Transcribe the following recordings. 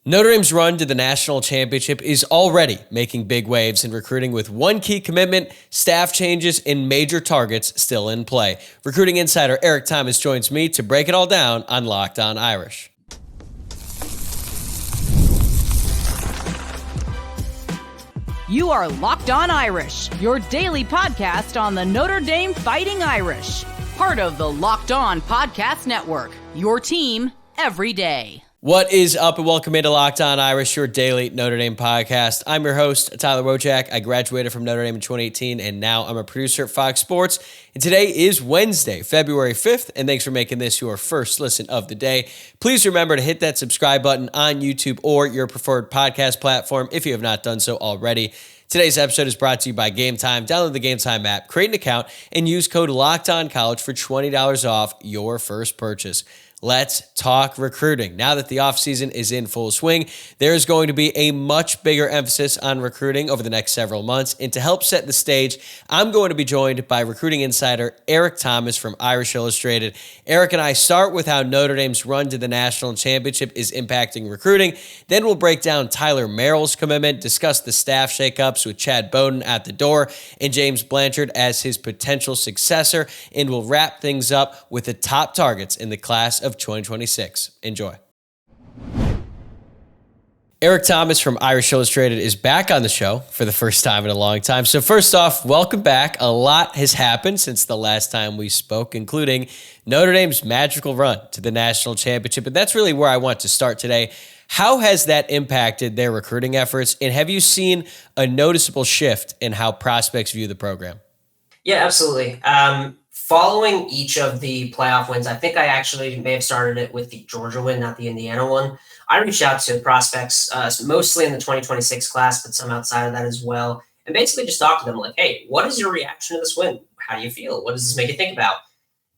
Notre Dame's run to the national championship is already making big waves in recruiting with one key commitment, staff changes, and major targets still in play. Recruiting insider Eric Thomas joins me to break it all down on Locked On Irish. You are Locked On Irish, your daily podcast on the Notre Dame Fighting Irish. Part of the Locked On Podcast Network, your team every day. What is up, and welcome into Locked On Irish, your daily Notre Dame podcast. I'm your host, Tyler Wojciak. I graduated from Notre Dame in 2018, and now I'm a producer at Fox Sports. And today is Wednesday, February 5th, and thanks for making this your first listen of the day. Please remember to hit that subscribe button on YouTube or your preferred podcast platform if you have not done so already. Today's episode is brought to you by Gametime. Download the Gametime app, create an account, and use code LOCKEDONCollege for $20 off your first purchase. Let's talk recruiting. Now that the offseason is in full swing, there is going to be a much bigger emphasis on recruiting over the next several months. And to help set the stage, I'm going to be joined by recruiting insider Eric Thomas from Irish Illustrated. Eric and I start with how Notre Dame's run to the national championship is impacting recruiting. Then we'll break down Tyler Merrill's commitment, discuss the staff shakeups with Chad Bowden at the door and James Blanchard as his potential successor. And we'll wrap things up with the top targets in the class of 2026. Enjoy. Eric Thomas from Irish Illustrated is back on the show for the first time in a long time. So first off, welcome back. A lot has happened since the last time we spoke, including Notre Dame's magical run to the national championship. And that's really where I want to start today. How has that impacted their recruiting efforts? And have you seen a noticeable shift in how prospects view the program? Yeah, absolutely. Following each of the playoff wins, I think I actually may have started it with the Georgia win, not the Indiana one. I reached out to prospects, mostly in the 2026 class, but some outside of that as well, and basically just talked to them like, hey, what is your reaction to this win? How do you feel? What does this make you think about?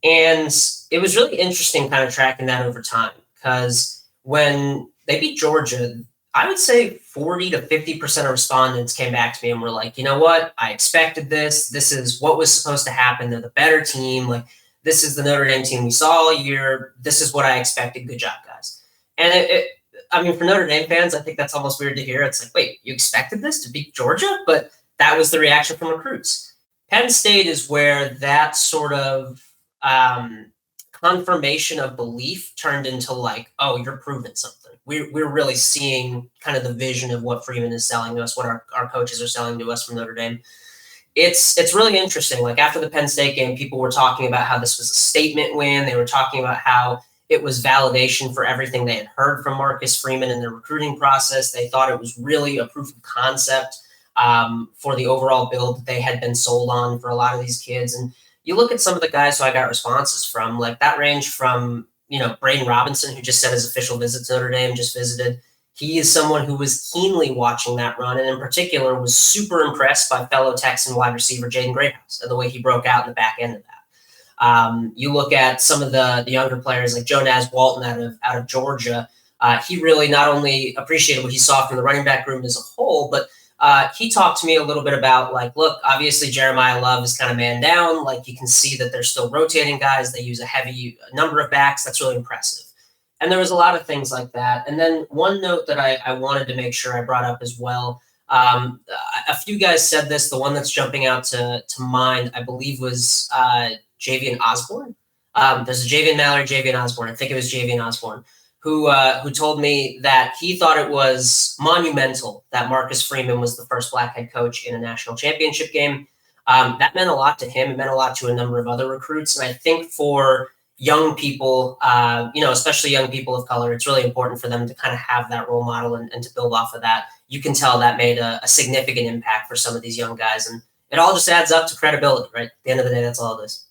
And it was really interesting kind of tracking that over time, because when they beat Georgia, I would say 40 to 50% of respondents came back to me and were like, you know what? I expected this. This is what was supposed to happen. They're the better team. Like, this is the Notre Dame team we saw all year. This is what I expected. Good job, guys. And I mean, for Notre Dame fans, I think that's almost weird to hear. It's like, wait, you expected this to beat Georgia? But that was the reaction from recruits. Penn State is where that sort of confirmation of belief turned into like, oh, you're proving something. We're really seeing kind of the vision of what Freeman is selling to us, what our coaches are selling to us from Notre Dame. It's really interesting. Like, after the Penn State game, people were talking about how this was a statement win. They were talking about how it was validation for everything they had heard from Marcus Freeman in their recruiting process. They thought it was really a proof of concept for the overall build that they had been sold on for a lot of these kids. And you look at some of the guys who I got responses from, like that range from, Braden Robinson, who just said his official visit to Notre Dame, just visited. He is someone who was keenly watching that run, and in particular was super impressed by fellow Texan wide receiver Jaden Greathouse and the way he broke out in the back end of that. You look at some of the younger players like Jonas Walton out of Georgia. He really not only appreciated what he saw from the running back room as a whole, but he talked to me a little bit about, like, look, obviously Jeremiah Love is kind of man down. Like, you can see that they're still rotating guys. They use a heavy number of backs. That's really impressive. And there was a lot of things like that. And then one note that I wanted to make sure I brought up as well. A few guys said this. The one that's jumping out to mind, I believe, was Javian Osborne. There's a Javian Mallory, Javian Osborne. I think it was Javian Osborne, who told me that he thought it was monumental that Marcus Freeman was the first Black head coach in a national championship game. That meant a lot to him. It meant a lot to a number of other recruits. And I think for young people, especially young people of color, it's really important for them to kind of have that role model and to build off of that. You can tell that made a significant impact for some of these young guys. And it all just adds up to credibility, right? At the end of the day, that's all it is.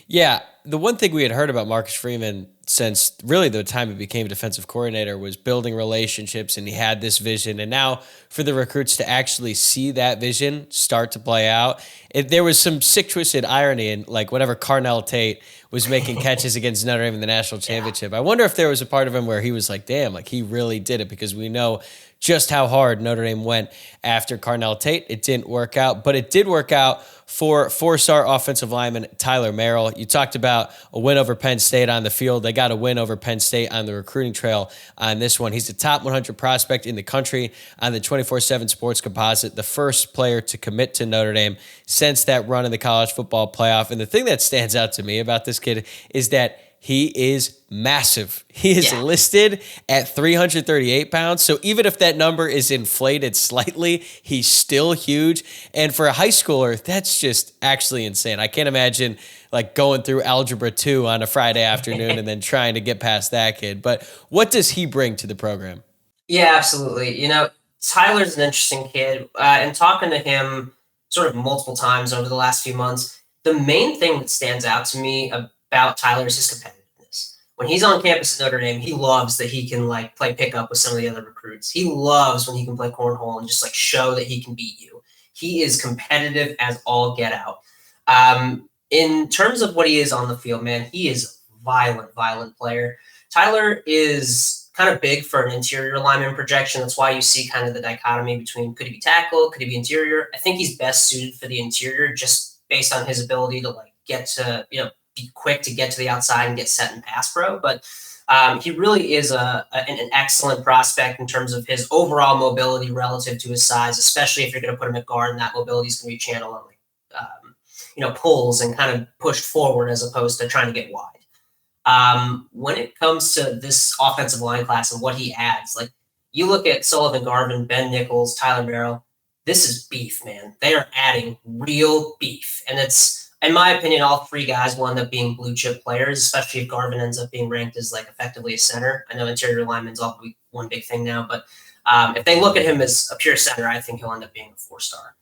Yeah, the one thing we had heard about Marcus Freeman since really the time he became defensive coordinator was building relationships, and he had this vision. And now for the recruits to actually see that vision start to play out, there was some sick twisted irony in, like, whenever Carnell Tate was making catches against Notre Dame in the national championship. Yeah. I wonder if there was a part of him where he was like, damn, like, he really did it, because we know just how hard Notre Dame went after Carnell Tate. It didn't work out, but it did work out for four-star offensive lineman Tyler Merrill. You talked about a win over Penn State on the field. they got a win over Penn State on the recruiting trail on this one. He's the top 100 prospect in the country on the 24/7 Sports Composite, the first player to commit to Notre Dame since that run in the college football playoff. And the thing that stands out to me about this kid is that he is massive. He is listed at 338 pounds. So even if that number is inflated slightly, he's still huge. And for a high schooler, that's just actually insane. I can't imagine like going through Algebra 2 on a Friday afternoon and then trying to get past that kid. But what does he bring to the program? Yeah, absolutely. Tyler's an interesting kid. And talking to him sort of multiple times over the last few months, the main thing that stands out to me about Tyler is his competitiveness. When he's on campus at Notre Dame, he loves that he can like play pickup with some of the other recruits. He loves when he can play cornhole and just like show that he can beat you. He is competitive as all get out. In terms of what he is on the field, man, he is violent player. Tyler is kind of big for an interior lineman projection. That's why you see kind of the dichotomy between could he be tackle, could he be interior. I think he's best suited for the interior just based on his ability to like get to, be quick to get to the outside and get set and pass pro. But he really is an excellent prospect in terms of his overall mobility relative to his size, especially if you're going to put him at guard and that mobility is going to be channeled on pulls and kind of pushed forward as opposed to trying to get wide. When it comes to this offensive line class and what he adds, like you look at Sullivan Garvin, Ben Nichols, Tyler Merrill, this is beef, man. They are adding real beef. And it's, in my opinion, all three guys will end up being blue chip players, especially if Garvin ends up being ranked as like effectively a center. I know interior lineman's all one big thing now, but if they look at him as a pure center, I think he'll end up being a 4-star.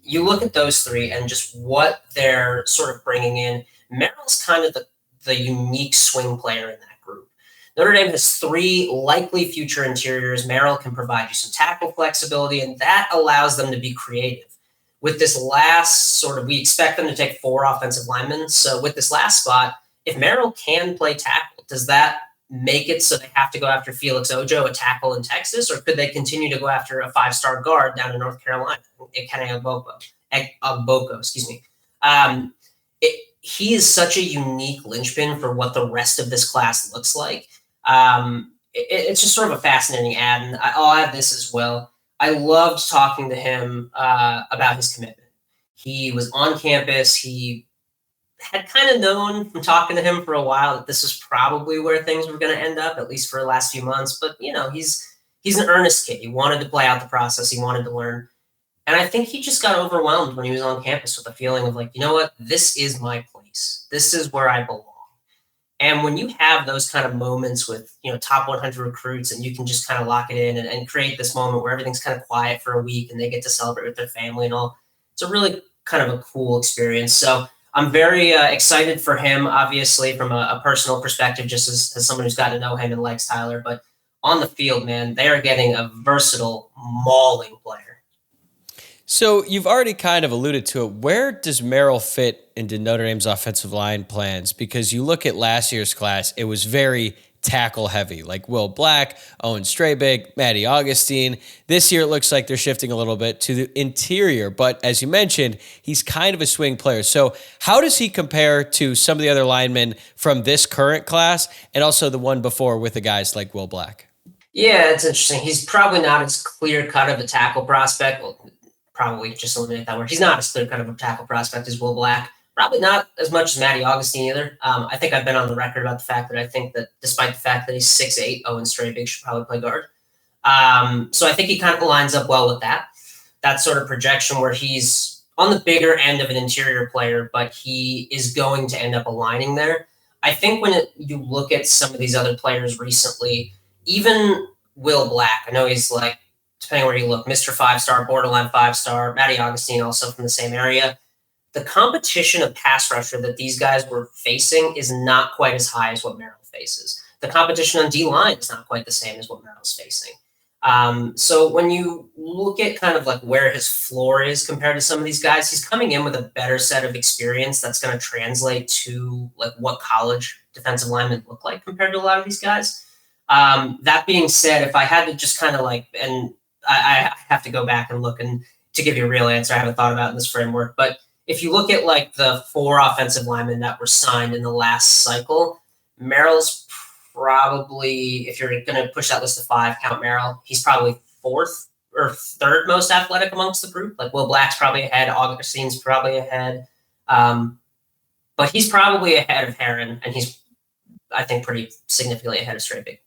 You look at those three and just what they're sort of bringing in. Merrill's kind of the unique swing player in that group. Notre Dame has three likely future interiors. Merrill can provide you some tackle flexibility, and that allows them to be creative. With this last we expect them to take 4 offensive linemen. So with this last spot, if Merrill can play tackle, does that make it so they have to go after Felix Ojo, a tackle in Texas, or could they continue to go after a 5-star guard down in North Carolina, Ekene Agboko, excuse me. He is such a unique linchpin for what the rest of this class looks like. It's just sort of a fascinating ad, and I'll add this as well. I loved talking to him about his commitment. He was on campus. He had kind of known from talking to him for a while that this was probably where things were going to end up, at least for the last few months. But, he's an earnest kid. He wanted to play out the process. He wanted to learn. And I think he just got overwhelmed when he was on campus with a feeling of like, you know what, this is my place. This is where I belong. And when you have those kind of moments with, top 100 recruits and you can just kind of lock it in and create this moment where everything's kind of quiet for a week and they get to celebrate with their family and all, it's a really kind of a cool experience. So I'm very excited for him, obviously, from a personal perspective, just as someone who's gotten to know him and likes Tyler. But on the field, man, they are getting a versatile, mauling player. So you've already kind of alluded to it. Where does Merrill fit into Notre Dame's offensive line plans? Because you look at last year's class, it was very tackle heavy, like Will Black, Owen Strabig, Matty Augustine. This year, it looks like they're shifting a little bit to the interior. But as you mentioned, he's kind of a swing player. So how does he compare to some of the other linemen from this current class and also the one before with the guys like Will Black? Yeah, it's interesting. He's probably not as clear-cut of a tackle prospect. Well, probably just eliminate that word. He's not as clear-cut of a tackle prospect as Will Black. Probably not as much as Matty Augustine either. I think I've been on the record about the fact that I think that despite the fact that he's 6'8", Owen Strabig should probably play guard. So I think he kind of lines up well with that sort of projection where he's on the bigger end of an interior player, but he is going to end up aligning there. I think when you look at some of these other players recently, even Will Black, I know he's like, depending where you look, Mr. 5-star, borderline 5-star, Matty Augustine also from the same area. The competition of pass rusher that these guys were facing is not quite as high as what Merrill faces. The competition on D-line is not quite the same as what Merrill's facing. So when you look at kind of like where his floor is compared to some of these guys, he's coming in with a better set of experience that's going to translate to like what college defensive linemen look like compared to a lot of these guys. That being said, if I had to just kind of like, and I have to go back and look and to give you a real answer, I haven't thought about in this framework, but if you look at like the 4 offensive linemen that were signed in the last cycle, Merrill's probably, if you're going to push that list of 5, count Merrill, he's probably 4th or 3rd most athletic amongst the group. Like Will Black's probably ahead, Augustine's probably ahead. But he's probably ahead of Heron, and he's, I think, pretty significantly ahead of Strayvig.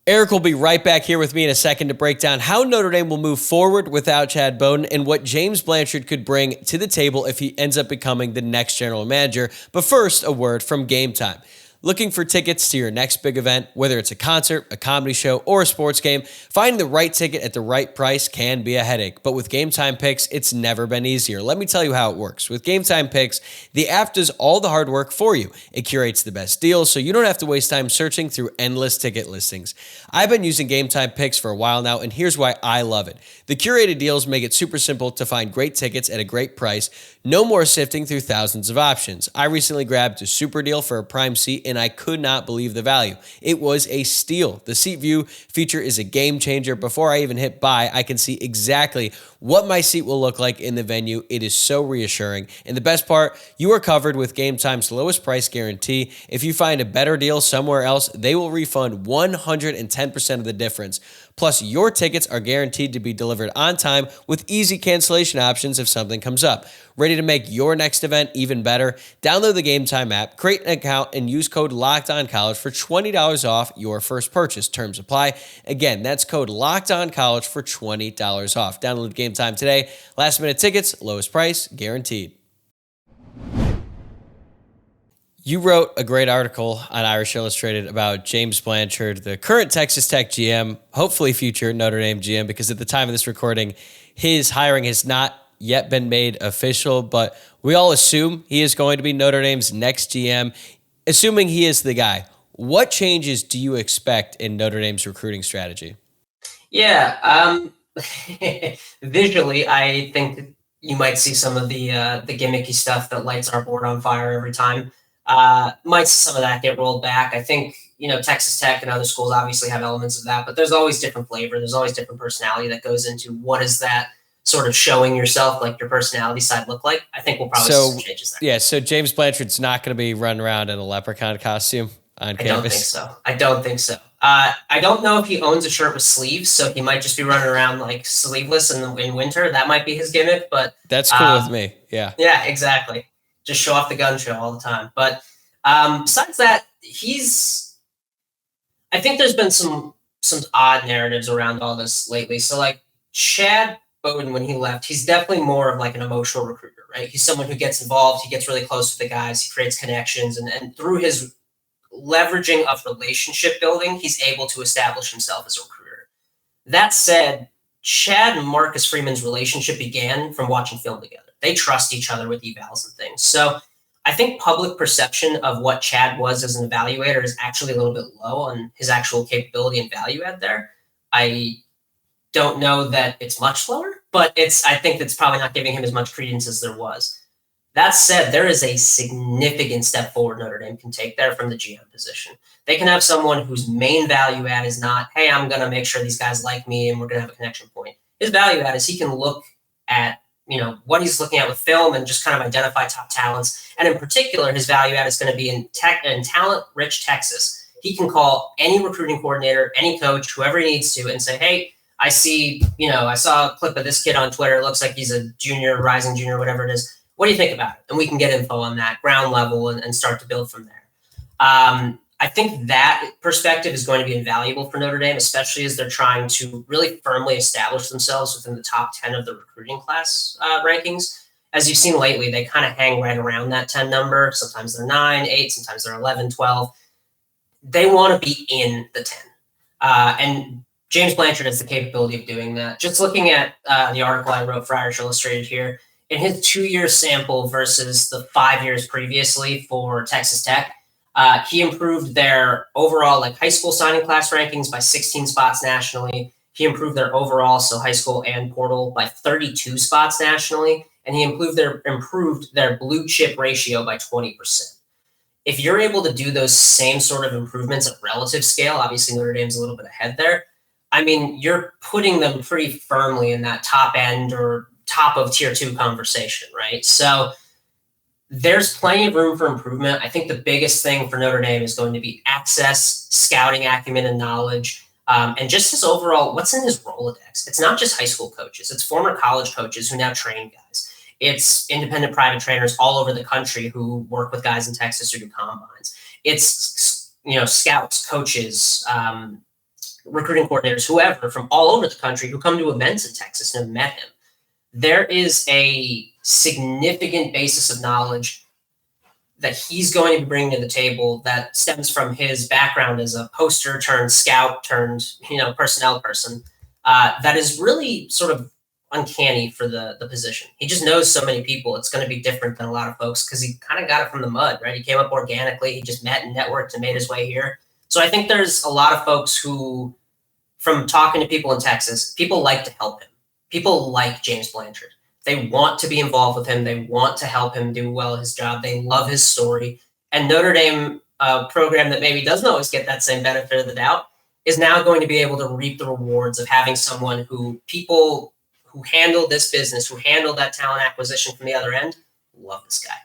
Eric will be right back here with me in a second to break down how Notre Dame will move forward without Chad Bowden and what James Blanchard could bring to the table if he ends up becoming the next general manager. But first, a word from Gametime. Looking for tickets to your next big event, whether it's a concert, a comedy show, or a sports game, finding the right ticket at the right price can be a headache. But with Gametime Picks, it's never been easier. Let me tell you how it works. With Gametime Picks, the app does all the hard work for you. It curates the best deals, so you don't have to waste time searching through endless ticket listings. I've been using Gametime Picks for a while now, and here's why I love it. The curated deals make it super simple to find great tickets at a great price. No more sifting through thousands of options. I recently grabbed a super deal for a prime seat, and I could not believe the value. It was a steal. The seat view feature is a game changer. Before I even hit buy, I can see exactly what my seat will look like in the venue. It is so reassuring. And the best part, you are covered with Gametime's lowest price guarantee. If you find a better deal somewhere else, they will refund 110% of the difference. Plus, your tickets are guaranteed to be delivered on time with easy cancellation options if something comes up. Ready to make your next event even better? Download the Gametime app, create an account, and use code LOCKEDONCollege for $20 off your first purchase. Terms apply. Again, that's code LOCKEDONCollege for $20 off. Download Gametime today. Last minute tickets, lowest price, guaranteed. You wrote a great article on Irish Illustrated about James Blanchard, the current Texas Tech GM, hopefully future Notre Dame GM, because at the time of this recording, his hiring has not yet been made official, but we all assume he is going to be Notre Dame's next GM, assuming he is the guy. What changes do you expect in Notre Dame's recruiting strategy? Yeah, visually, I think you might see some of the gimmicky stuff that lights our board on fire every time. Might see some of that get rolled back. I think, Texas Tech and other schools obviously have elements of that, but there's always different flavor. There's always different personality that goes into what is that sort of showing yourself, like your personality side look like. I think we'll probably see some changes there. Yeah, so James Blanchard's not going to be running around in a leprechaun costume on campus? I don't think so. I don't know if he owns a shirt with sleeves, so he might just be running around like sleeveless in winter. That might be his gimmick, but that's cool with me. Yeah. Yeah, exactly. Just show off the gun show all the time. But besides that, I think there's been some odd narratives around all this lately. So like Chad Bowden, when he left, he's definitely more of like an emotional recruiter, right? He's someone who gets involved. He gets really close with the guys. He creates connections. And through his leveraging of relationship building, he's able to establish himself as a recruiter. That said, Chad and Marcus Freeman's relationship began from watching film together. They trust each other with evals and things. So I think public perception of what Chad was as an evaluator is actually a little bit low on his actual capability and value add there. I don't know that it's much lower, but I think that's probably not giving him as much credence as there was. That said, there is a significant step forward Notre Dame can take there from the GM position. They can have someone whose main value add is not, hey, I'm going to make sure these guys like me and we're going to have a connection point. His value add is he can look at what he's looking at with film and just kind of identify top talents. And in particular, his value add is going to be in talent-rich Texas. He can call any recruiting coordinator, any coach, whoever he needs to, and say, hey, I saw a clip of this kid on Twitter. It looks like he's a junior, rising junior, whatever it is. What do you think about it? And we can get info on that ground level and start to build from there. I think that perspective is going to be invaluable for Notre Dame, especially as they're trying to really firmly establish themselves within the top 10 of the recruiting class rankings. As you've seen lately, they kind of hang right around that 10 number. Sometimes they're 9, 8, sometimes they're 11, 12. They want to be in the 10. And James Blanchard has the capability of doing that. Just looking at the article I wrote for Irish Illustrated here, in his 2-year sample versus the 5 years previously for Texas Tech, he improved their overall high school signing class rankings by 16 spots nationally. He improved their overall, so high school and portal, by 32 spots nationally. And he improved their blue chip ratio by 20%. If you're able to do those same sort of improvements at relative scale, obviously Notre Dame's a little bit ahead there. I mean, you're putting them pretty firmly in that top end or top of tier 2 conversation, right? So there's plenty of room for improvement. I think the biggest thing for Notre Dame is going to be access, scouting acumen, and knowledge, and just his overall, what's in his Rolodex. It's not just high school coaches. It's former college coaches who now train guys. It's independent private trainers all over the country who work with guys in Texas or do combines. It's, scouts, coaches, recruiting coordinators, whoever from all over the country who come to events in Texas and have met him. There is a significant basis of knowledge that he's going to be bringing to the table that stems from his background as a poster turned scout turned, personnel person. That is really sort of uncanny for the position. He just knows so many people. It's going to be different than a lot of folks because he kind of got it from the mud, right? He came up organically. He just met and networked and made his way here. So I think there's a lot of folks who, from talking to people in Texas, people like to help him. People like James Blanchard. They want to be involved with him. They want to help him do well his job. They love his story. And Notre Dame, a program that maybe doesn't always get that same benefit of the doubt, is now going to be able to reap the rewards of having someone who people who handle this business, who handle that talent acquisition from the other end, love this guy.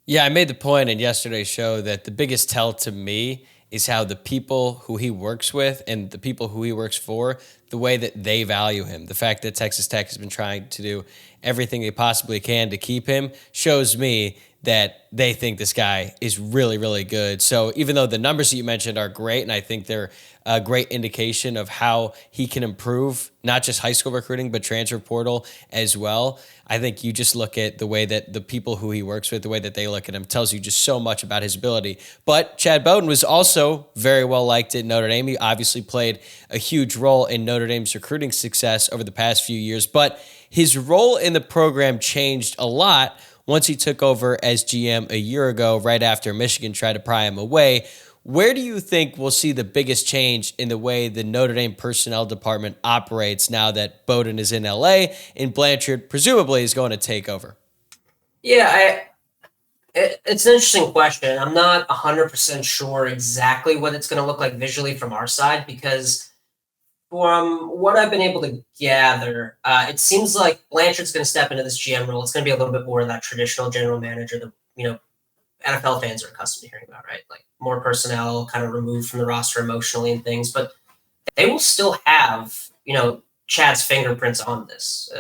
Yeah, I made the point in yesterday's show that the biggest tell to me is how the people who he works with and the people who he works for, the way that they value him. The fact that Texas Tech has been trying to do everything they possibly can to keep him shows me that they think this guy is really, really good. So even though the numbers that you mentioned are great, and I think they're a great indication of how he can improve, not just high school recruiting, but transfer portal as well, I think you just look at the way that the people who he works with, the way that they look at him, tells you just so much about his ability. But Chad Bowden was also very well liked at Notre Dame. He obviously played a huge role in Notre Dame's recruiting success over the past few years, but his role in the program changed a lot once he took over as GM a year ago, right after Michigan tried to pry him away. Where do you think we'll see the biggest change in the way the Notre Dame personnel department operates now that Bowden is in LA and Blanchard presumably is going to take over? Yeah, it's an interesting question. I'm not 100% sure exactly what it's going to look like visually from our side because from what I've been able to gather, it seems like Blanchard's going to step into this GM role. It's going to be a little bit more of that traditional general manager that, NFL fans are accustomed to hearing about, right? Like more personnel kind of removed from the roster emotionally and things, but they will still have, Chad's fingerprints on this.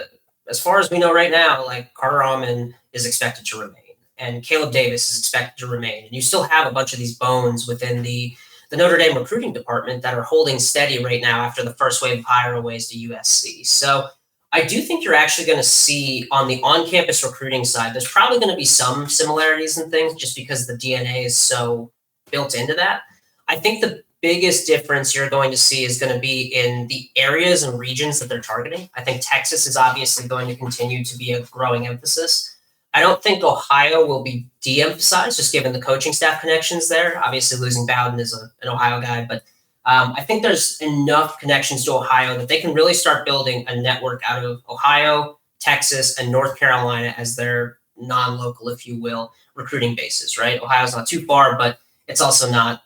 As far as we know right now, like Carter Allman is expected to remain and Caleb Davis is expected to remain. And you still have a bunch of these bones within the Notre Dame recruiting department that are holding steady right now after the first wave of hire-aways to USC. So I do think you're actually going to see on the on-campus recruiting side, there's probably going to be some similarities and things just because the DNA is so built into that. I think the biggest difference you're going to see is going to be in the areas and regions that they're targeting. I think Texas is obviously going to continue to be a growing emphasis. I don't think Ohio will be de-emphasized, just given the coaching staff connections there. Obviously, losing Bowden is an Ohio guy, but I think there's enough connections to Ohio that they can really start building a network out of Ohio, Texas, and North Carolina as their non-local, if you will, recruiting bases, right? Ohio's not too far, but it's also not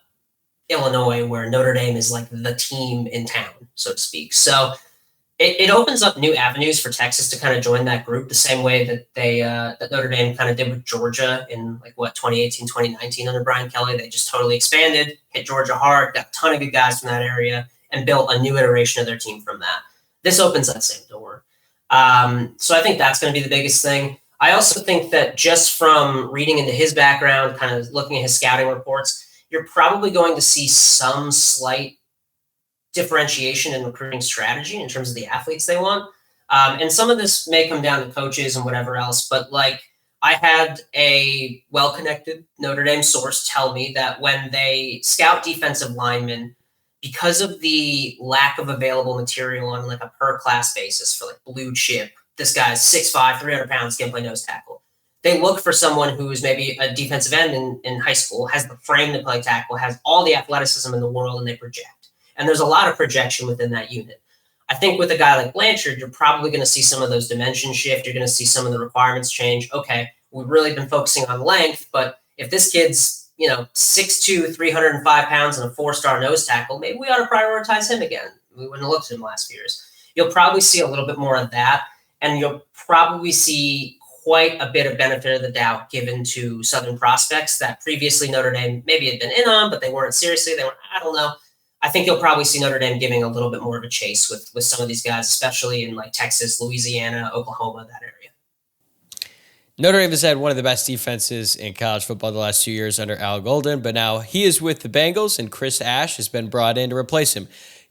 Illinois, where Notre Dame is like the team in town, so to speak. So it opens up new avenues for Texas to kind of join that group the same way that that Notre Dame kind of did with Georgia in 2018, 2019 under Brian Kelly. They just totally expanded, hit Georgia hard, got a ton of good guys from that area, and built a new iteration of their team from that. This opens that same door. So I think that's going to be the biggest thing. I also think that just from reading into his background, kind of looking at his scouting reports, you're probably going to see some slight differentiation in recruiting strategy in terms of the athletes they want. And some of this may come down to coaches and whatever else, but I had a well-connected Notre Dame source tell me that when they scout defensive linemen, because of the lack of available material on a per class basis for blue chip, this guy's 6'5", 300 pounds, can play nose tackle. They look for someone who is maybe a defensive end in high school, has the frame to play tackle, has all the athleticism in the world, and they project. And there's a lot of projection within that unit. I think with a guy like Blanchard, you're probably going to see some of those dimensions shift. You're going to see some of the requirements change. Okay, we've really been focusing on length, but if this kid's 6'2", 305 pounds and a 4-star nose tackle, maybe we ought to prioritize him again. We wouldn't have looked at him the last few years. You'll probably see a little bit more of that, and you'll probably see quite a bit of benefit of the doubt given to Southern prospects that previously Notre Dame maybe had been in on, but they weren't seriously. I don't know. I think you'll probably see Notre Dame giving a little bit more of a chase with some of these guys, especially in like Texas, Louisiana, Oklahoma, that area. Notre Dame has had one of the best defenses in college football the last 2 years under Al Golden, but now he is with the Bengals and Chris Ash has been brought in to replace him.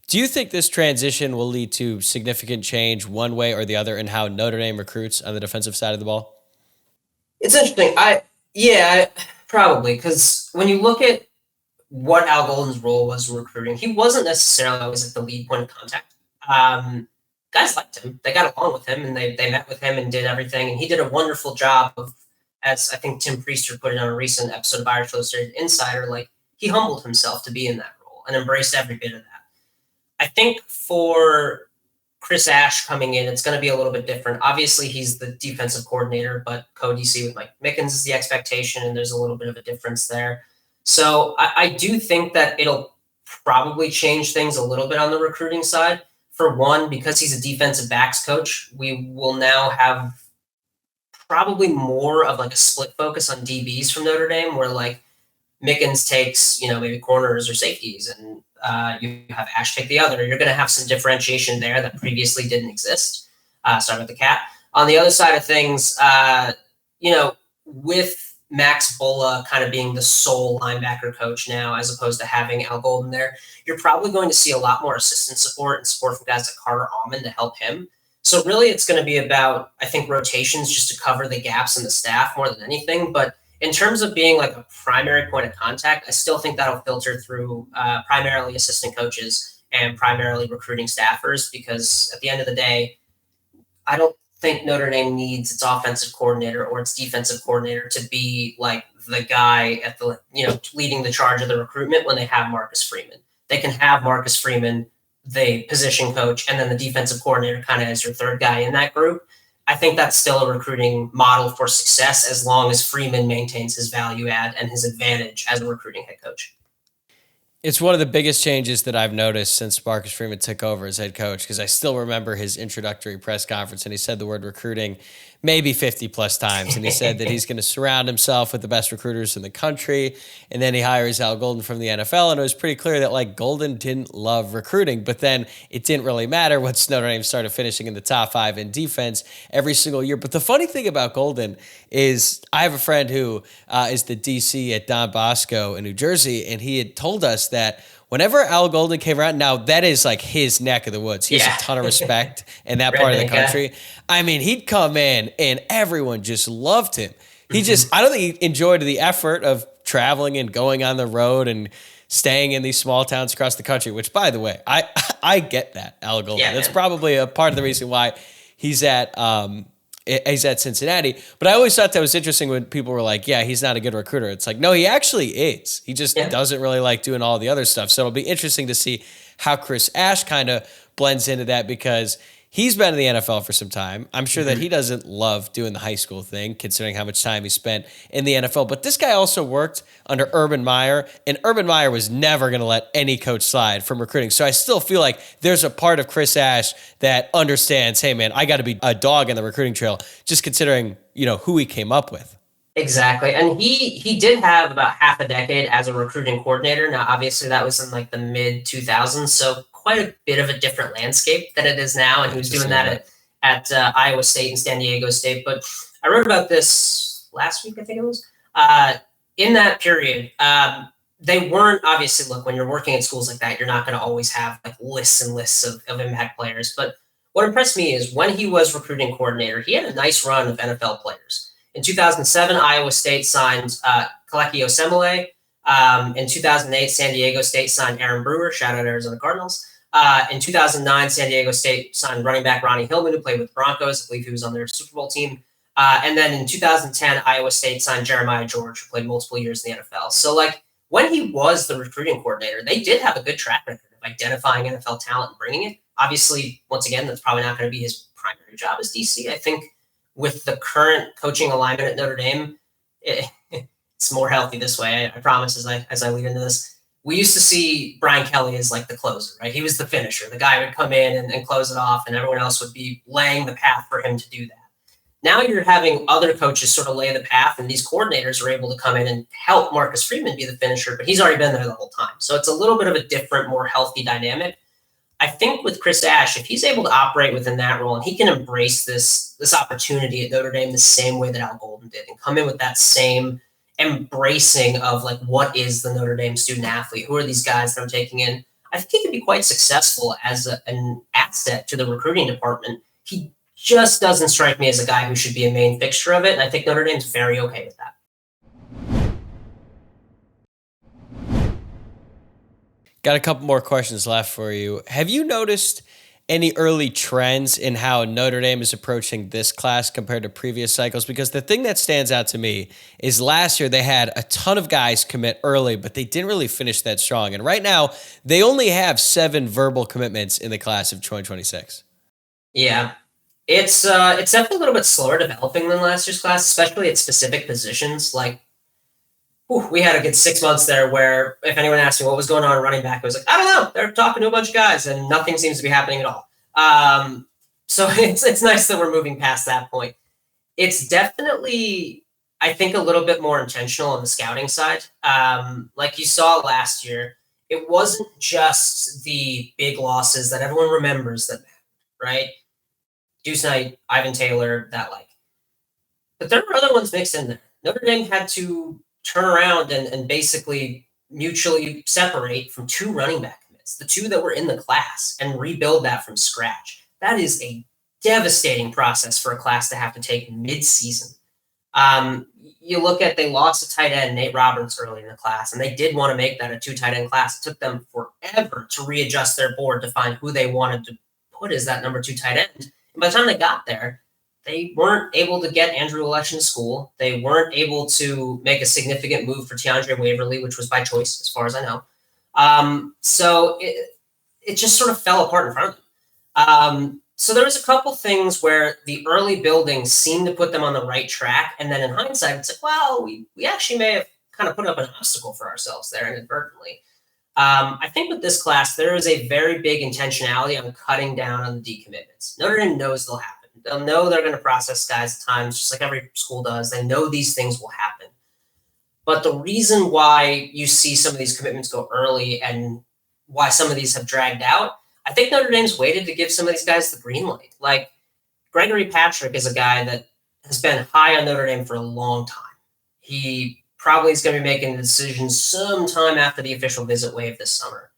Do you think this transition will lead to significant change one way or the other in how Notre Dame recruits on the defensive side of the ball? It's interesting. Probably, because when you look at what Al Golden's role was in recruiting, he wasn't necessarily always at the lead point of contact. Guys liked him. They got along with him, and they met with him and did everything. And he did a wonderful job of, as I think Tim Priester put it on a recent episode of Irish Illustrated Insider, like he humbled himself to be in that role and embraced every bit of that. I think for Chris Ash coming in, it's going to be a little bit different. Obviously, he's the defensive coordinator, but co-DC with Mike Mickens is the expectation, and there's a little bit of a difference there. So I do think that it'll probably change things a little bit on the recruiting side. For one, because he's a defensive backs coach, we will now have probably more of like a split focus on DBs from Notre Dame, where like Mickens takes, maybe corners or safeties, and you have Ash take the other. You're going to have some differentiation there that previously didn't exist. Sorry about the cat. On the other side of things, with Max Bulla kind of being the sole linebacker coach now, as opposed to having Al Golden there, you're probably going to see a lot more assistant support and support from guys like Carter Almond to help him. So really it's going to be about, I think, rotations just to cover the gaps in the staff more than anything. But in terms of being like a primary point of contact, I still think that'll filter through primarily assistant coaches and primarily recruiting staffers, because at the end of the day, I don't think Notre Dame needs its offensive coordinator or its defensive coordinator to be like the guy at the, leading the charge of the recruitment when they have Marcus Freeman. They can have Marcus Freeman, the position coach, and then the defensive coordinator kind of as your third guy in that group. I think that's still a recruiting model for success as long as Freeman maintains his value add and his advantage as a recruiting head coach. It's one of the biggest changes that I've noticed since Marcus Freeman took over as head coach, because I still remember his introductory press conference, and he said the word recruiting maybe 50 plus times. And he said that he's going to surround himself with the best recruiters in the country. And then he hires Al Golden from the NFL. And it was pretty clear that like Golden didn't love recruiting, but then it didn't really matter once Notre Dame started finishing in the top 5 in defense every single year. But the funny thing about Golden is I have a friend who is the DC at Don Bosco in New Jersey. And he had told us that whenever Al Golden came around, now that is like his neck of the woods. He has a ton of respect in that part of the country. I mean, he'd come in and everyone just loved him. He I don't think he enjoyed the effort of traveling and going on the road and staying in these small towns across the country, which, by the way, I get that, Al Golden. Yeah, that's probably a part of the reason why he's at Cincinnati. But I always thought that was interesting when people were like, yeah, he's not a good recruiter. It's like, no, he actually is. He just doesn't really like doing all the other stuff. So it'll be interesting to see how Chris Ash kind of blends into that, because he's been in the NFL for some time. I'm sure that he doesn't love doing the high school thing, considering how much time he spent in the NFL. But this guy also worked under Urban Meyer, and Urban Meyer was never going to let any coach slide from recruiting. So I still feel like there's a part of Chris Ash that understands, hey, man, I got to be a dog in the recruiting trail, just considering, who he came up with. Exactly. And he did have about half a decade as a recruiting coordinator. Now, obviously, that was in like the mid 2000s. So quite a bit of a different landscape than it is now. And he was doing that at Iowa State and San Diego State. But I wrote about this last week, I think it was. In that period, they weren't, obviously, look, when you're working at schools like that, you're not going to always have like lists and lists of impact players. But what impressed me is when he was recruiting coordinator, he had a nice run of NFL players. In 2007, Iowa State signed Kaleki Osemele. In 2008, San Diego State signed Aaron Brewer. Shout out Arizona Cardinals. In 2009, San Diego State signed running back Ronnie Hillman, who played with Broncos. I believe he was on their Super Bowl team. And then in 2010, Iowa State signed Jeremiah George, who played multiple years in the NFL. So, like, when he was the recruiting coordinator, they did have a good track record of identifying NFL talent and bringing it. Obviously, once again, that's probably not going to be his primary job as DC. I think with the current coaching alignment at Notre Dame, it's more healthy this way. I promise as I lead into this. We used to see Brian Kelly as like the closer, right? He was the finisher. The guy would come in and close it off, and everyone else would be laying the path for him to do that. Now you're having other coaches sort of lay the path, and these coordinators are able to come in and help Marcus Freeman be the finisher, but he's already been there the whole time. So it's a little bit of a different, more healthy dynamic. I think with Chris Ash, if he's able to operate within that role and he can embrace this opportunity at Notre Dame the same way that Al Golden did and come in with that same embracing of like, what is the Notre Dame student athlete? Who are these guys that I'm taking in? I think he could be quite successful as an asset to the recruiting department. He just doesn't strike me as a guy who should be a main fixture of it. And I think Notre Dame's very okay with that. Got a couple more questions left for you. Have you noticed any early trends in how Notre Dame is approaching this class compared to previous cycles? Because the thing that stands out to me is last year they had a ton of guys commit early, but they didn't really finish that strong. And right now, they only have 7 verbal commitments in the class of 2026. Yeah. It's definitely a little bit slower developing than last year's class, especially at specific positions. Like, we had a good 6 months there where if anyone asked me what was going on running back, I was like, I don't know. They're talking to a bunch of guys and nothing seems to be happening at all. So it's nice that we're moving past that point. It's definitely, I think, a little bit more intentional on the scouting side. Like you saw last year, it wasn't just the big losses that everyone remembers that mattered, right? Deuce Knight, Ivan Taylor, that like. But there were other ones mixed in there. Notre Dame had to turn around and basically mutually separate from 2 running back commits, the 2 that were in the class, and rebuild that from scratch. That is a devastating process for a class to have to take mid-season. You look at, they lost a tight end, Nate Roberts, early in the class, and they did want to make that a 2 tight end class. It took them forever to readjust their board to find who they wanted to put as that number 2 tight end. And by the time they got there, they weren't able to get Andrew Lesh in school. They weren't able to make a significant move for Tiandre Waverly, which was by choice, as far as I know. So it just sort of fell apart in front of them. So there was a couple things where the early buildings seemed to put them on the right track. And then in hindsight, it's like, well, we actually may have kind of put up an obstacle for ourselves there inadvertently. I think with this class, there is a very big intentionality on cutting down on the decommitments. Notre Dame knows they'll happen. They'll know they're going to process guys at times, just like every school does. They know these things will happen. But the reason why you see some of these commitments go early and why some of these have dragged out, I think Notre Dame's waited to give some of these guys the green light. Like Gregory Patrick is a guy that has been high on Notre Dame for a long time. He probably is going to be making a decision sometime after the official visit wave this summer.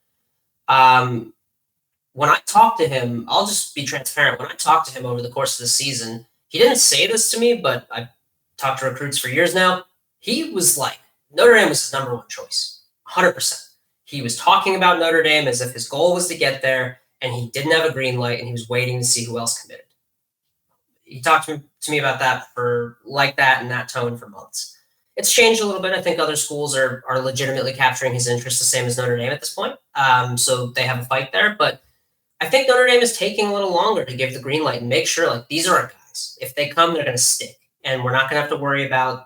When I talked to him, I'll just be transparent. When I talked to him over the course of the season, he didn't say this to me, but I've talked to recruits for years now. He was like, Notre Dame was his number 1 choice, 100%. He was talking about Notre Dame as if his goal was to get there, and he didn't have a green light, and he was waiting to see who else committed. He talked to me about that for like that in that tone for months. It's changed a little bit. I think other schools are legitimately capturing his interest the same as Notre Dame at this point. So they have a fight there, but I think Notre Dame is taking a little longer to give the green light and make sure like these are our guys. If they come, they're going to stick. And we're not going to have to worry about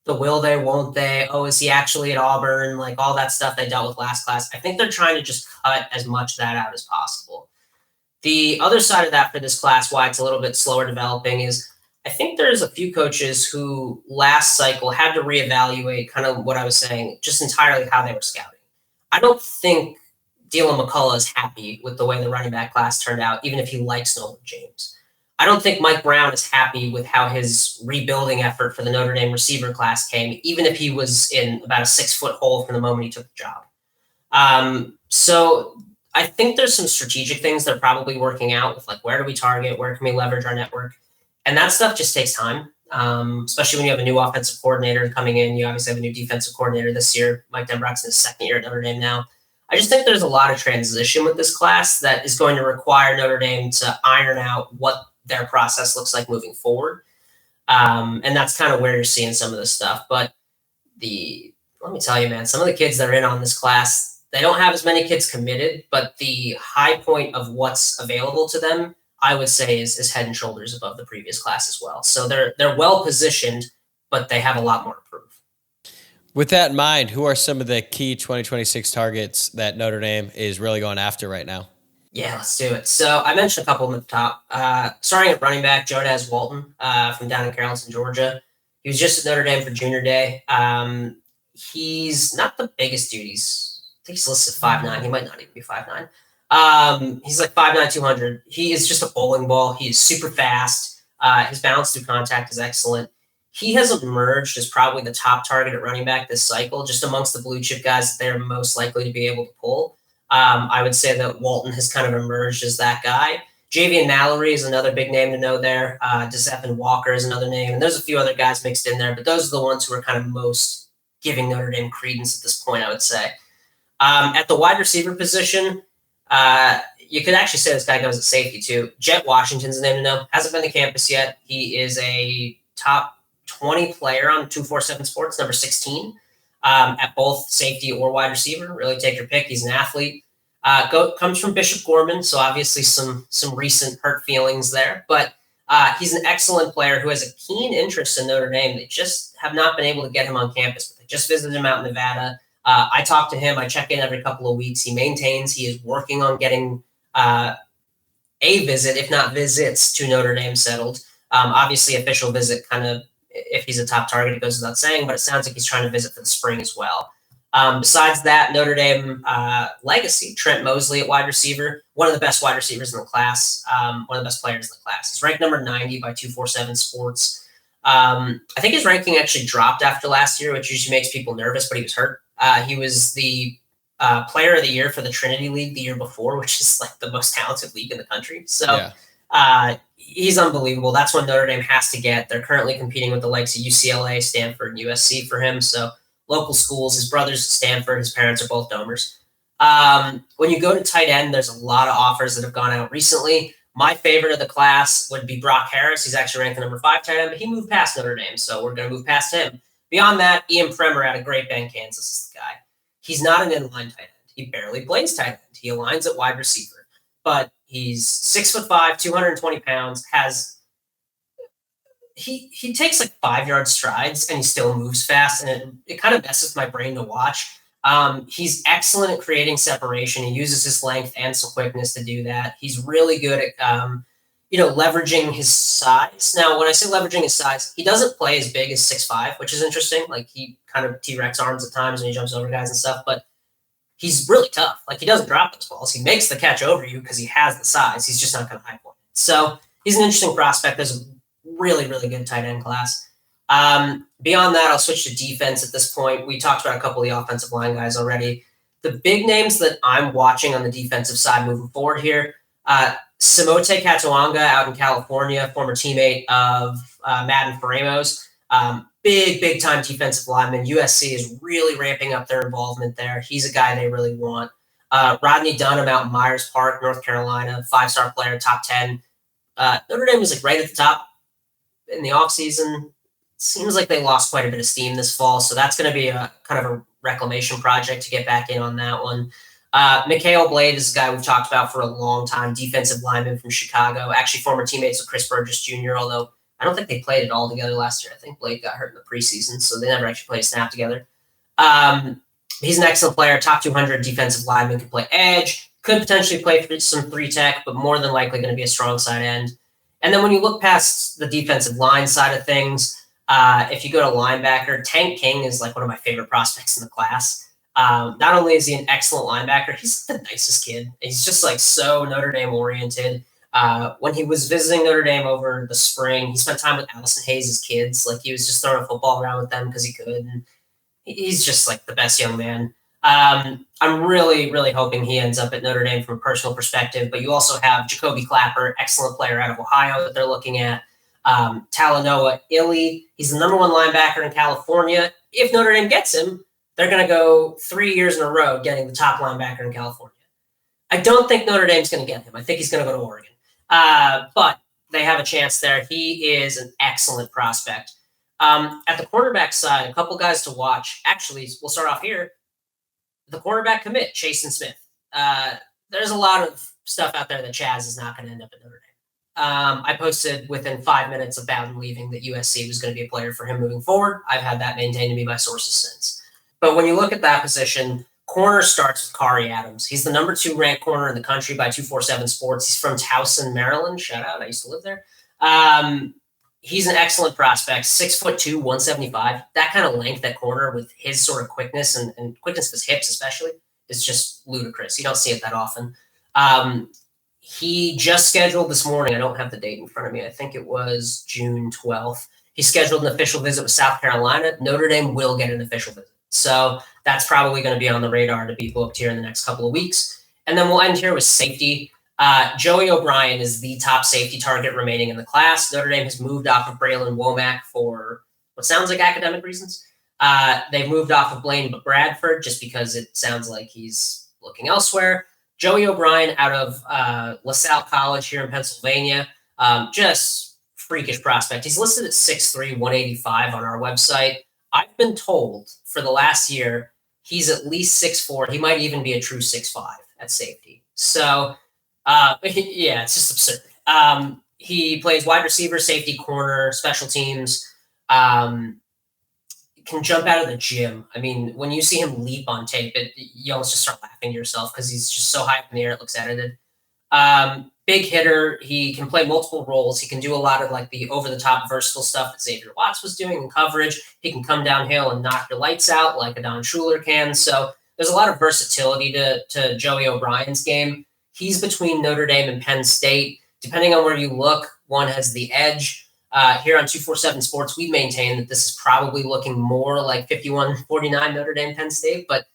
the will they, won't they, oh, is he actually at Auburn? Like all that stuff they dealt with last class. I think they're trying to just cut as much of that out as possible. The other side of that for this class, why it's a little bit slower developing, is I think there's a few coaches who last cycle had to reevaluate kind of what I was saying, just entirely how they were scouting. I don't think Dylan McCullough is happy with the way the running back class turned out, even if he likes Nolan James. I don't think Mike Brown is happy with how his rebuilding effort for the Notre Dame receiver class came, even if he was in about a 6-foot hole from the moment he took the job. So I think there's some strategic things they're probably working out with, like, where do we target? Where can we leverage our network? And that stuff just takes time, especially when you have a new offensive coordinator coming in. You obviously have a new defensive coordinator this year. Mike Denbrock's in his 2nd year at Notre Dame now. I just think there's a lot of transition with this class that is going to require Notre Dame to iron out what their process looks like moving forward. And that's kind of where you're seeing some of this stuff. But let me tell you, man, some of the kids that are in on this class, they don't have as many kids committed, but the high point of what's available to them, I would say, is head and shoulders above the previous class as well. So they're well positioned, but they have a lot more to prove. With that in mind, who are some of the key 2026 targets that Notre Dame is really going after right now? Yeah, let's do it. So I mentioned a couple of them at the top. Starting at running back, Jonas Walton from down in Carrollton, Georgia. He was just at Notre Dame for junior day. He's not the biggest dude. I think he's listed 5'9". He might not even be 5'9". He's like 5'9", 200. He is just a bowling ball. He is super fast. His balance through contact is excellent. He has emerged as probably the top target at running back this cycle, just amongst the blue chip guys that they're most likely to be able to pull. I would say that Walton has kind of emerged as that guy. Javian Mallory is another big name to know there. Desepin Walker is another name. And there's a few other guys mixed in there, but those are the ones who are kind of most giving Notre Dame credence at this point, I would say. At the wide receiver position, you could actually say this guy goes at safety too. Jet Washington's a name to know. Hasn't been to campus yet. He is a top 20 player on 247 Sports, number 16, at both safety or wide receiver. Really take your pick. He's an athlete. Comes from Bishop Gorman, so obviously some recent hurt feelings there. But he's an excellent player who has a keen interest in Notre Dame. They just have not been able to get him on campus. But they just visited him out in Nevada. I talk to him. I check in every couple of weeks. He maintains he is working on getting a visit, if not visits, to Notre Dame settled. Obviously, official visit kind of, if he's a top target, it goes without saying, but it sounds like he's trying to visit for the spring as well. Besides that, Notre Dame legacy, Trent Mosley at wide receiver, one of the best wide receivers in the class, one of the best players in the class. He's ranked number 90 by 247 Sports. I think his ranking actually dropped after last year, which usually makes people nervous, but he was hurt. He was the player of the year for the Trinity League the year before, which is like the most talented league in the country. So he's unbelievable. That's what Notre Dame has to get. They're currently competing with the likes of UCLA, Stanford, and USC for him. So local schools. His brother's at Stanford. His parents are both Domers. When you go to tight end, there's a lot of offers that have gone out recently. My favorite of the class would be Brock Harris. He's actually ranked the number 5 tight end, but he moved past Notre Dame, so we're going to move past him. Beyond that, Ian Premer out of Great Bend, Kansas is the guy. He's not an inline tight end. He barely plays tight end. He aligns at wide receiver, but he's 6'5", 220 pounds, he takes like 5-yard strides and he still moves fast, and it kind of messes my brain to watch. He's excellent at creating separation. He uses his length and some quickness to do that. He's really good at leveraging his size. Now, when I say leveraging his size, he doesn't play as big as 6'5", which is interesting. Like, he kind of T-Rex arms at times when he jumps over guys and stuff, but he's really tough. Like, he doesn't drop those balls. He makes the catch over you because he has the size. He's just not going to high point. So he's an interesting prospect. There's a really, really good tight end class. Beyond that, I'll switch to defense at this point. We talked about a couple of the offensive line guys already. The big names that I'm watching on the defensive side moving forward here, Simote Katuanga out in California, former teammate of Madden Faramos. Big time defensive lineman. USC is really ramping up their involvement there. He's a guy they really want. Rodney Dunham out in Myers Park, North Carolina, 5-star player, top 10. Notre Dame was like right at the top in the offseason. Seems like they lost quite a bit of steam this fall, so that's going to be a kind of a reclamation project to get back in on that one. Mikhail Blade is a guy we've talked about for a long time, defensive lineman from Chicago, actually former teammates with Chris Burgess Jr., although I don't think they played it all together last year. I think Blade got hurt in the preseason, so they never actually played a snap together. He's an excellent player, top 200 defensive lineman, can play edge, could potentially play for some 3-tech, but more than likely going to be a strong side end. And then when you look past the defensive line side of things, if you go to linebacker, Tank King is like one of my favorite prospects in the class. Not only is he an excellent linebacker, he's the nicest kid. He's just like so Notre Dame oriented. When he was visiting Notre Dame over the spring, he spent time with Allison Hayes' kids. Like, he was just throwing a football around with them because he could. And he's just like the best young man. I'm really, really hoping he ends up at Notre Dame from a personal perspective. But you also have Jacoby Clapper, excellent player out of Ohio that they're looking at. Talanoa Illy, he's the number 1 linebacker in California. If Notre Dame gets him, they're going to go 3 years in a row getting the top linebacker in California. I don't think Notre Dame's going to get him. I think he's going to go to Oregon. But they have a chance there. He is an excellent prospect. At the quarterback side, a couple guys to watch. Actually, we'll start off here. The quarterback commit, Chasen Smith. There's a lot of stuff out there that Chaz is not going to end up at Notre Dame. I posted within 5 minutes of Bowden leaving that USC was going to be a player for him moving forward. I've had that maintained to me by sources since. But when you look at that position, corner starts with Kari Adams. He's the number 2 ranked corner in the country by 247 Sports. He's from Towson, Maryland. Shout out. I used to live there. He's an excellent prospect, 6'2", 175. That kind of length at corner with his sort of quickness and quickness of his hips especially is just ludicrous. You don't see it that often. He just scheduled this morning. I don't have the date in front of me. I think it was June 12th. He scheduled an official visit with South Carolina. Notre Dame will get an official visit. So that's probably going to be on the radar to be booked here in the next couple of weeks. And then we'll end here with safety. Joey O'Brien is the top safety target remaining in the class. Notre Dame has moved off of Braylon Womack for what sounds like academic reasons. They've moved off of Blaine Bradford just because it sounds like he's looking elsewhere. Joey O'Brien out of LaSalle College here in Pennsylvania, just freakish prospect. He's listed at 6'3", 185 on our website. I've been told for the last year he's at least 6'4". He might even be a true 6'5" at safety. So, yeah, it's just absurd. He plays wide receiver, safety, corner, special teams. Can jump out of the gym. I mean, when you see him leap on tape, you almost just start laughing to yourself because he's just so high up in the air, it looks edited. Big hitter. He can play multiple roles. He can do a lot of like the over-the-top versatile stuff that Xavier Watts was doing in coverage. He can come downhill and knock your lights out like a Don Schuler can. So there's a lot of versatility to Joey O'Brien's game. He's between Notre Dame and Penn State. Depending on where you look, one has the edge. Here on 247 Sports, we maintain that this is probably looking more like 51-49 Notre Dame Penn State. But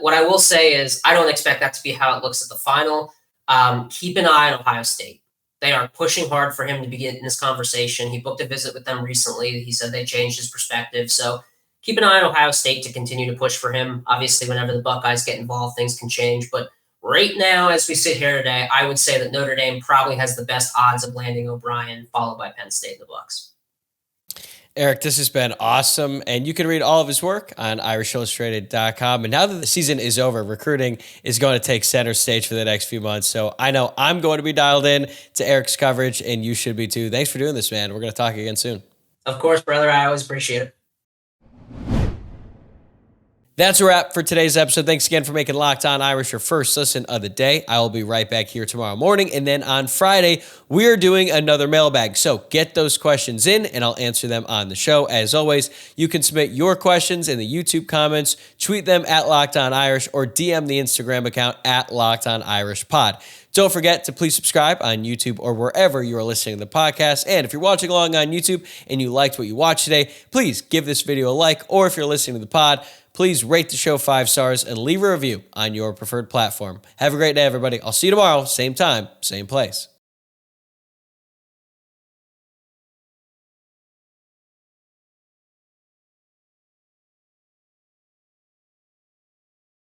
what I will say is I don't expect that to be how it looks at the final. Keep an eye on Ohio State. They are pushing hard for him to begin in this conversation. He booked a visit with them recently. He said they changed his perspective. So keep an eye on Ohio State to continue to push for him. Obviously, whenever the Buckeyes get involved, things can change. But right now, as we sit here today, I would say that Notre Dame probably has the best odds of landing O'Brien, followed by Penn State and the Bucs. Eric, this has been awesome, and you can read all of his work on irishillustrated.com. And now that the season is over, recruiting is going to take center stage for the next few months. So I know I'm going to be dialed in to Eric's coverage, and you should be too. Thanks for doing this, man. We're going to talk again soon. Of course, brother. I always appreciate it. That's a wrap for today's episode. Thanks again for making Locked On Irish your first listen of the day. I will be right back here tomorrow morning. And then on Friday, we are doing another mailbag. So get those questions in and I'll answer them on the show. As always, you can submit your questions in the YouTube comments, tweet them at Locked On Irish, or DM the Instagram account at Locked On Irish Pod. Don't forget to please subscribe on YouTube or wherever you are listening to the podcast. And if you're watching along on YouTube and you liked what you watched today, please give this video a like. Or if you're listening to the pod, please rate the show 5 stars and leave a review on your preferred platform. Have a great day, everybody. I'll see you tomorrow, same time, same place.